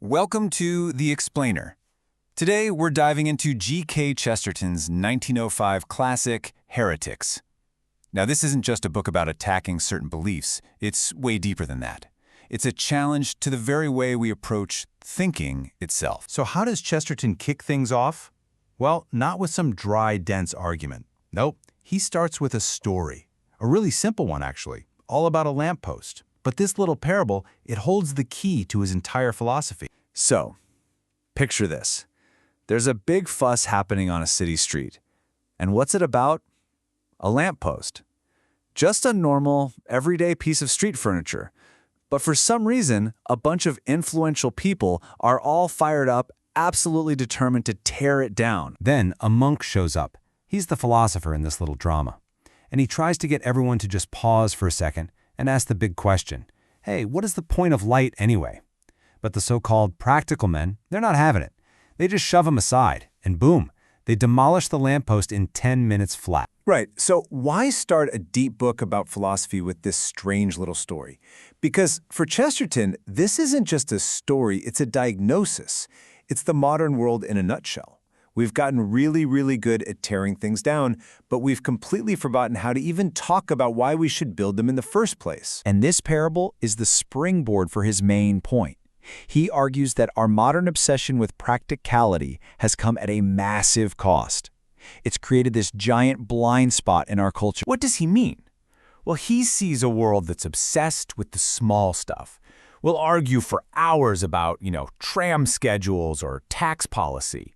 Welcome to The Explainer. Today, we're diving into G.K. Chesterton's 1905 classic, Heretics. Now, this isn't just a book about attacking certain beliefs. It's way deeper than that. It's a challenge to the very way we approach thinking itself. So how does Chesterton kick things off? Well, not with some dry, dense argument. Nope, he starts with a story. A really simple one, actually, all about a lamppost. But this little parable, it holds the key to his entire philosophy. So, picture this. There's a big fuss happening on a city street. And what's it about? A lamppost. Just a normal, everyday piece of street furniture. But for some reason, a bunch of influential people are all fired up, absolutely determined to tear it down. Then a monk shows up. He's the philosopher in this little drama. And he tries to get everyone to just pause for a second and ask the big question. Hey, what is the point of light anyway? But the so-called practical men, they're not having it. They just shove him aside, and boom, they demolish the lamppost in 10 minutes flat. Right, so why start a deep book about philosophy with this strange little story? Because for Chesterton, this isn't just a story, it's a diagnosis. It's the modern world in a nutshell. We've gotten really good at tearing things down, but we've completely forgotten how to even talk about why we should build them in the first place. And this parable is the springboard for his main point. He argues that our modern obsession with practicality has come at a massive cost. It's created this giant blind spot in our culture. What does he mean? Well, he sees a world that's obsessed with the small stuff. We'll argue for hours about, tram schedules or tax policy.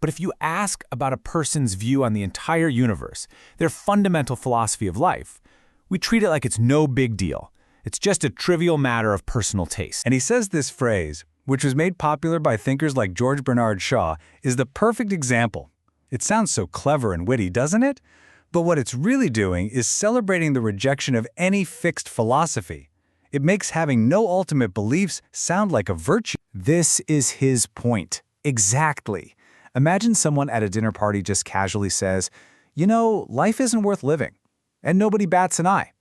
But if you ask about a person's view on the entire universe, their fundamental philosophy of life, we treat it like it's no big deal. It's just a trivial matter of personal taste. And he says this phrase, which was made popular by thinkers like George Bernard Shaw, is the perfect example. It sounds so clever and witty, doesn't it? But what it's really doing is celebrating the rejection of any fixed philosophy. It makes having no ultimate beliefs sound like a virtue. This is his point. Exactly. Imagine someone at a dinner party just casually says, life isn't worth living. And nobody bats an eye.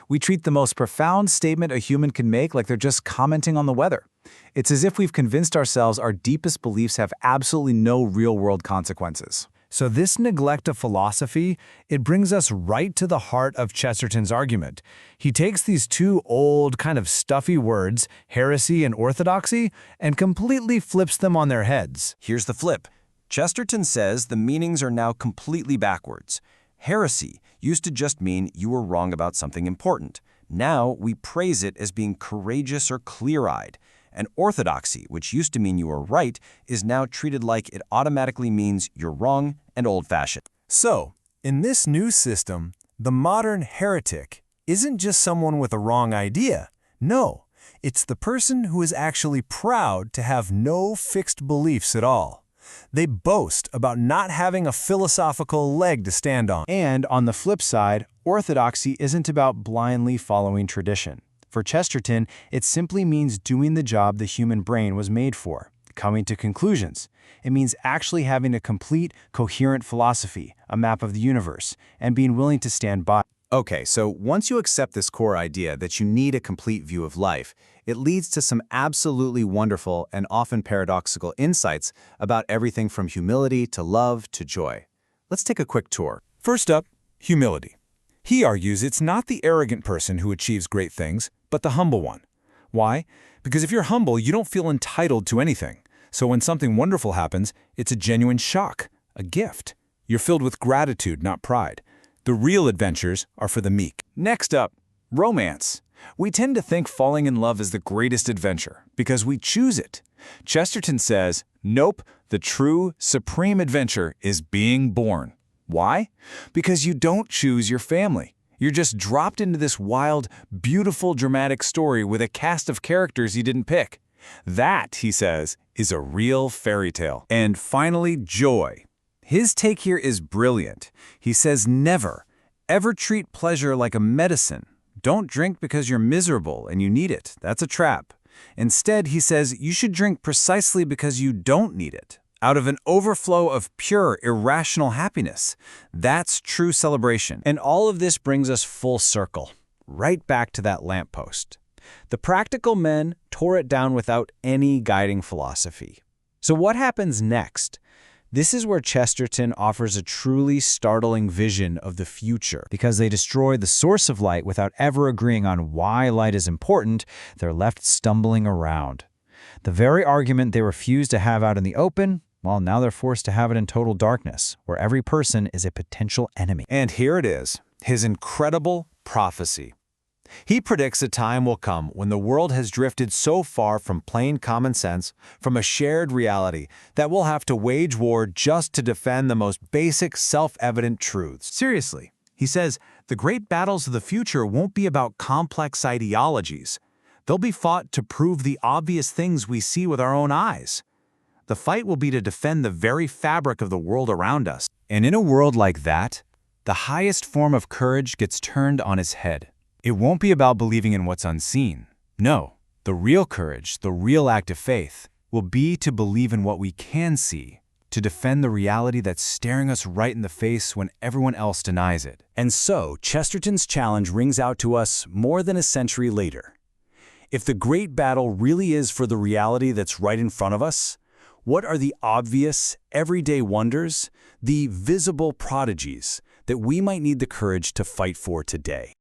We treat the most profound statement a human can make like they're just commenting on the weather. It's as if we've convinced ourselves our deepest beliefs have absolutely no real-world consequences. So this neglect of philosophy, it brings us right to the heart of Chesterton's argument. He takes these two old, kind of stuffy words, heresy and orthodoxy, and completely flips them on their heads. Here's the flip. Chesterton says the meanings are now completely backwards. Heresy used to just mean you were wrong about something important. Now we praise it as being courageous or clear-eyed. And orthodoxy, which used to mean you were right, is now treated like it automatically means you're wrong and old-fashioned. So, in this new system, the modern heretic isn't just someone with a wrong idea. No, it's the person who is actually proud to have no fixed beliefs at all. They boast about not having a philosophical leg to stand on. And on the flip side, orthodoxy isn't about blindly following tradition. For Chesterton, it simply means doing the job the human brain was made for, coming to conclusions. It means actually having a complete, coherent philosophy, a map of the universe, and being willing to stand by. Okay, so once you accept this core idea that you need a complete view of life, it leads to some absolutely wonderful and often paradoxical insights about everything from humility to love to joy. Let's take a quick tour. First up, humility. He argues it's not the arrogant person who achieves great things, but the humble one. Why? Because if you're humble, you don't feel entitled to anything. So when something wonderful happens, it's a genuine shock, a gift. You're filled with gratitude, not pride. The real adventures are for the meek. Next up, romance. We tend to think falling in love is the greatest adventure because we choose it. Chesterton says, nope, the true, supreme adventure is being born. Why? Because you don't choose your family. You're just dropped into this wild, beautiful, dramatic story with a cast of characters you didn't pick. That, he says, is a real fairy tale. And finally, joy. His take here is brilliant. He says never, ever treat pleasure like a medicine. Don't drink because you're miserable and you need it. That's a trap. Instead, he says you should drink precisely because you don't need it, out of an overflow of pure, irrational happiness. That's true celebration. And all of this brings us full circle, right back to that lamppost. The practical men tore it down without any guiding philosophy. So what happens next? This is where Chesterton offers a truly startling vision of the future. Because they destroy the source of light without ever agreeing on why light is important, they're left stumbling around. The very argument they refused to have out in the open, well, now they're forced to have it in total darkness, where every person is a potential enemy. And here it is, his incredible prophecy. He predicts a time will come when the world has drifted so far from plain common sense, from a shared reality, that we'll have to wage war just to defend the most basic, self-evident truths. Seriously, he says, the great battles of the future won't be about complex ideologies. They'll be fought to prove the obvious things we see with our own eyes. The fight will be to defend the very fabric of the world around us. And in a world like that, the highest form of courage gets turned on its head. It won't be about believing in what's unseen. No, the real courage, the real act of faith, will be to believe in what we can see, to defend the reality that's staring us right in the face when everyone else denies it. And so, Chesterton's challenge rings out to us more than a century later. If the great battle really is for the reality that's right in front of us, what are the obvious, everyday wonders, the visible prodigies that we might need the courage to fight for today?